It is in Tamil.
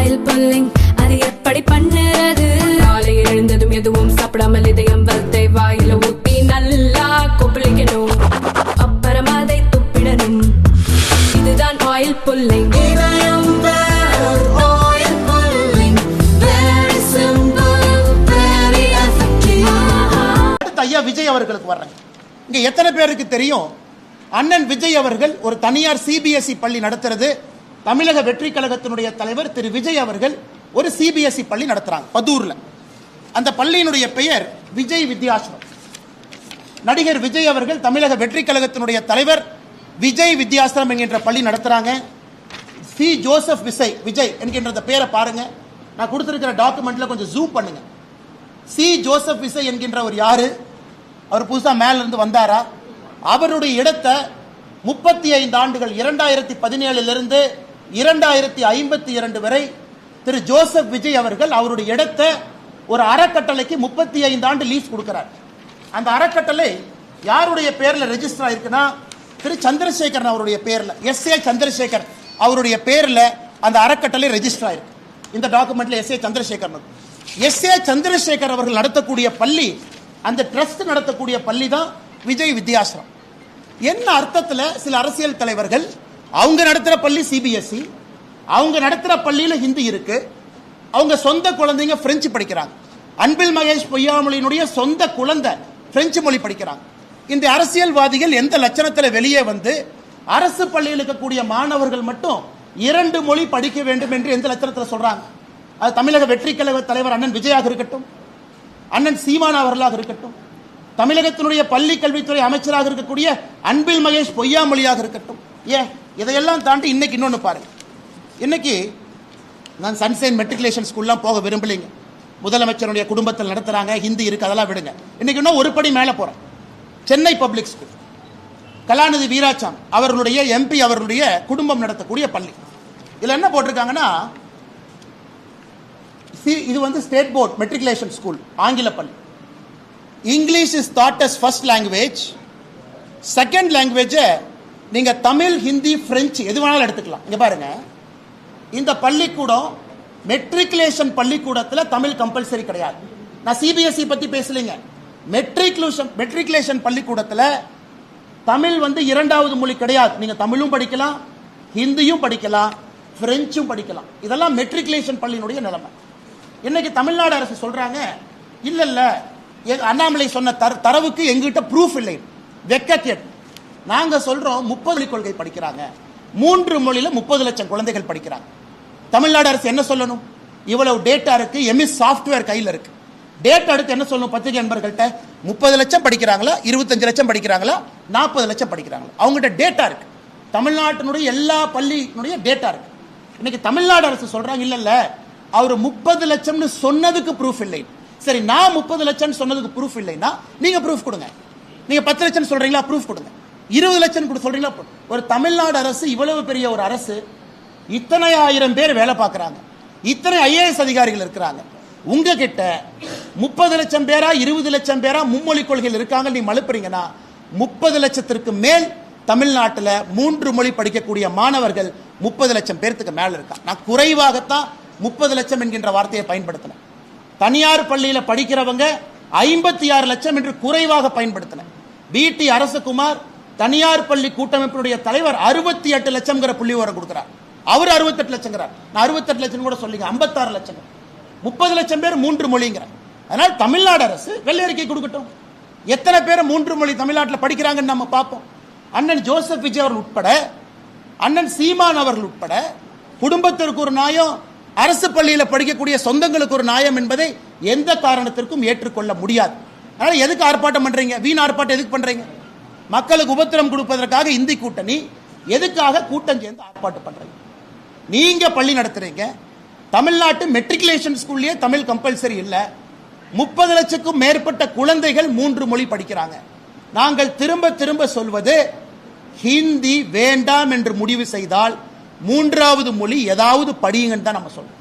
ஆயில் புல்லிங் அது எப்படி பண்ணுறது? காலையில் எழுந்ததும் எதுவும் சாப்பிடாமல் இதயம் வளர்த்தை வாயில ஊத்தி நல்லா கொப்பளிக்கணும், அப்புறம் அதை துப்பிடணும். இதுதான் ஆயில் புல்லிங். ஐயா விஜய் அவர்களுக்கு வர்றேன். இங்க எத்தனை பேருக்கு தெரியும் அண்ணன் விஜய் அவர்கள் ஒரு தனியார் சிபிஎஸ்இ பள்ளி நடத்துறது? தமிழக வெற்றி கழகத்தினுடைய தலைவர் திரு விஜய் அவர்கள் ஒரு சிபிஎஸ்இ பள்ளி நடத்துறாங்க பதூர்ல. அந்த பள்ளியினுடைய பெயர் விஜய் வித்யாசிரம். நடிகர் விஜய் அவர்கள் தமிழக வெற்றி கழகத்தினுடைய தலைவர் விஜய் வித்யாசிரம் என்கின்ற பள்ளி நடத்துறாங்க. சி ஜோசப் விஜய் என்கின்ற பெயரை பாருங்க. நான் கொடுத்திருக்கிற டாக்குமெண்ட்ல கொஞ்சம் ஜூம் பண்ணுங்க. சி ஜோசப் விஜய் என்கின்ற ஒரு யாரு? அவர் புதுசா மேல இருந்து வந்தாரா? அவருடைய இடத்தை 35 ஆண்டுகள் 2017 இருந்து 2052 வரை திரு ஜோசப் விஜய் அவர்கள் அவருடைய இடத்தை ஒரு அறக்கட்டளைக்கு 35 ஆண்டு லீஸ் கொடுக்கிறார். அந்த அறக்கட்டளை யாருடைய பேர்ல ரெஜிஸ்டர் ஆயிருக்குன்னா திரு சந்திரசேகரன் அவருடைய பேர்ல, எஸ்.ஏ. சந்திரசேகர் அவருடைய பேர்ல அந்த அறக்கட்டளை ரெஜிஸ்டர் ஆயிருக்கு. இந்த டாக்குமெண்ட்ல எஸ்.ஏ. சந்திரசேகர் எஸ்.ஏ. சந்திரசேகர் அவர்கள் நடத்தக்கூடிய பள்ளி, அந்த ட்ரஸ்ட் நடத்தக்கூடிய பள்ளி தான் விஜய் வித்யாசிரம். என்ன அர்த்தத்தில் சில அரசியல் தலைவர்கள் அவங்க நடத்துகிற பள்ளி சிபிஎஸ்இ, அவங்க நடத்துகிற பள்ளியில் ஹிந்தி இருக்கு, அவங்க சொந்த குழந்தைங்க பிரெஞ்சு படிக்கிறாங்க. அன்பில் மகேஷ் பொய்யாமொழியினுடைய சொந்த குழந்தை பிரெஞ்சு மொழி படிக்கிறாங்க. இந்த அரசியல்வாதிகள் எந்த லட்சணத்தில் வெளியே வந்து அரசு பள்ளியில் இருக்கக்கூடிய மாணவர்கள் மட்டும் 2 மொழி படிக்க வேண்டும் என்று எந்த லட்சணத்தில் சொல்றாங்க? அது தமிழக வெற்றி கழக தலைவர் அண்ணன் விஜயாக இருக்கட்டும், அண்ணன் சீமான் அவர்களாக இருக்கட்டும், தமிழகத்தினுடைய பள்ளி கல்வித்துறை அமைச்சராக இருக்கக்கூடிய அன்பில் மகேஷ் பொய்யாமொழியாக இருக்கட்டும். ஏன் இதையெல்லாம் தாண்டி இன்னைக்கு இன்னொன்று பாருங்க. இன்னைக்கு நான் சன்சைன் மெட்ரிகுலேஷன் ஸ்கூல்லாம் போக விரும்பலைங்க. முதலமைச்சருடைய குடும்பத்தில் நடத்துறாங்க, ஹிந்தி இருக்கு, அதெல்லாம் விடுங்க. இன்னைக்கு இன்னும் ஒரு படி மேலே போறேன். சென்னை பப்ளிக் ஸ்கூல், கலாநிதி வீராசாமி அவர்களுடைய எம்பி அவர்களுடைய குடும்பம் நடத்தக்கூடிய பள்ளி. இதுல என்ன போட்டிருக்காங்கன்னா, இது வந்து ஸ்டேட் போர்ட் மெட்ரிகுலேஷன் ஸ்கூல், ஆங்கில பள்ளி. English is taught as first language. Second language நீங்க தமிழ், ஹிந்தி, பிரெஞ்சு எது வேணாலும் எடுத்துக்கலாம். இங்க பாருங்க, இந்த பள்ளிக்கூடம் மெட்ரிகுலேஷன் பள்ளிக்கூடத்தில் தமிழ் கம்பல்சரி கிடையாது. நான் சிபிஎஸ்இ பத்தி பேசலைங்க. மெட்ரிகுலேஷன் பள்ளிக்கூடத்தில் தமிழ் வந்து 2வது மொழி கிடையாது. நீங்க தமிழும் படிக்கலாம், ஹிந்தியும் படிக்கலாம், பிரெஞ்சும் படிக்கலாம். இதெல்லாம் மெட்ரிகுலேஷன் பள்ளியினுடைய நிலைமை. இன்னைக்கு தமிழ்நாடு அரசு சொல்றாங்க, இல்ல இல்ல அண்ணாமலை சொன்ன தரவுக்கு எங்கிட்ட ப்ரூஃப் இல்லை, வெக்கக்கேட். நாங்க சொல்றோம் 30 கொள்கை படிக்கிறாங்க, 3 மொழியில 30 லட்சம் குழந்தைகள் படிக்கிறாங்க. தமிழ்நாடு அரசு என்ன சொல்லணும்? இவ்வளவு டேட்டா இருக்கு, எம்எஸ் சாஃப்ட்வேர் கையில் இருக்கு. டேட்டா எடுத்து என்ன சொல்லணும் பத்திரிகை நண்பர்கள்ட்ட? 30 லட்சம் படிக்கிறாங்களா, 25 லட்சம் படிக்கிறாங்களா, 40 லட்சம் படிக்கிறாங்களா? அவங்ககிட்ட டேட்டா இருக்கு. தமிழ்நாட்டினுடைய எல்லா பள்ளியினுடைய டேட்டா இருக்கு. இன்னைக்கு தமிழ்நாடு அரசு சொல்றாங்க, இல்ல இல்ல அவர் 30 லட்சம்னு சொன்னதுக்கு ப்ரூஃப் இல்லை. சரி, நான் 30 லட்சம் சொன்னதுக்கு ப்ரூஃப் இல்லைன்னா நீங்க ப்ரூஃப் கொடுங்க. நீங்க 10 லட்சம் சொல்றீங்களா, ப்ரூஃப் கொடுங்க. 20 லட்சம் சொல்றீங்களா? ஒரு தமிழ்நாடு அரசு, இவ்வளவு பெரிய ஒரு அரசு, இத்தனை ஆயிரம் பேர் வேலை பார்க்கறாங்க, இத்தனை ஐஏஎஸ் அதிகாரிகள் இருக்கிறாங்க. உங்ககிட்ட 30 லட்சம் பேரா 20 லட்சம் பேரா மும்மொழி கொள்கையில் இருக்காங்க நீ மழுப்புறீங்கன்னா, 30 லட்சத்திற்கு மேல் தமிழ்நாட்டில் 3 மொழி படிக்கக்கூடிய மாணவர்கள் 30 லட்சம் பேருக்கு மேல இருக்காங்க. நான் குறைவாகத்தான் 30 லட்சம் என்கின்ற வார்த்தையை பயன்படுத்தினேன். தனியார் பள்ளியில் படிக்கிறவங்க 56 லட்சம் என்று குறைவாக பயன்படுத்தினேன். பிடி அரசகுமார் தனியார் பள்ளி கூட்டமைப்பினுடைய தலைவர் 68 லட்சம் புள்ளி விவரம் கொடுக்கிறார். அவர் 68 லட்சம், நான் 68 லட்சம் கூட சொல்லிங்க, 56 லட்சம். 30 லட்சம் பேர் 3 மொழிங்கிற. அதனால் தமிழ்நாடு அரசு வெள்ளை அறிக்கை கொடுக்கட்டும். எத்தனை பேர் 3 மொழி தமிழ்நாட்டில் படிக்கிறாங்கன்னு நம்ம பார்ப்போம். அண்ணன் ஜோசப் விஜய் அவர்கள் உட்பட, அண்ணன் சீமான் அவர்கள் உட்பட, குடும்பத்திற்கு ஒரு நியாயம், அரசு பள்ளியில் படிக்கக்கூடிய சொந்தங்களுக்கு ஒரு நியாயம் என்பதை எந்த காரணத்திற்கும் ஏற்றுக்கொள்ள முடியாது. அதனால எதுக்கு ஆர்ப்பாட்டம் பண்றீங்க? வீண் ஆர்ப்பாட்டம் எதுக்கு பண்றீங்க? மக்களுக்கு உபத்திரம் கொடுப்பதற்காக இந்தி கூட்டணி, எதுக்காக கூட்டம் சேர்ந்து ஆர்ப்பாட்டம் பண்றீங்க? நீங்க பள்ளி நடத்துறீங்க, தமிழ்நாட்டு மெட்ரிகுலேஷன் ஸ்கூல்லயே தமிழ் கம்பல்சரி இல்ல, 30 லட்சத்துக்கும் மேற்பட்ட குழந்தைகள் 3 மொழி படிக்கிறாங்க. நாங்கள் திரும்ப திரும்ப சொல்வது, ஹிந்தி வேண்டாம் என்று முடிவு செய்தால் 3வது மொழி ஏதாவது படியுங்கன்னு தான் நம்ம சொல்றோம்.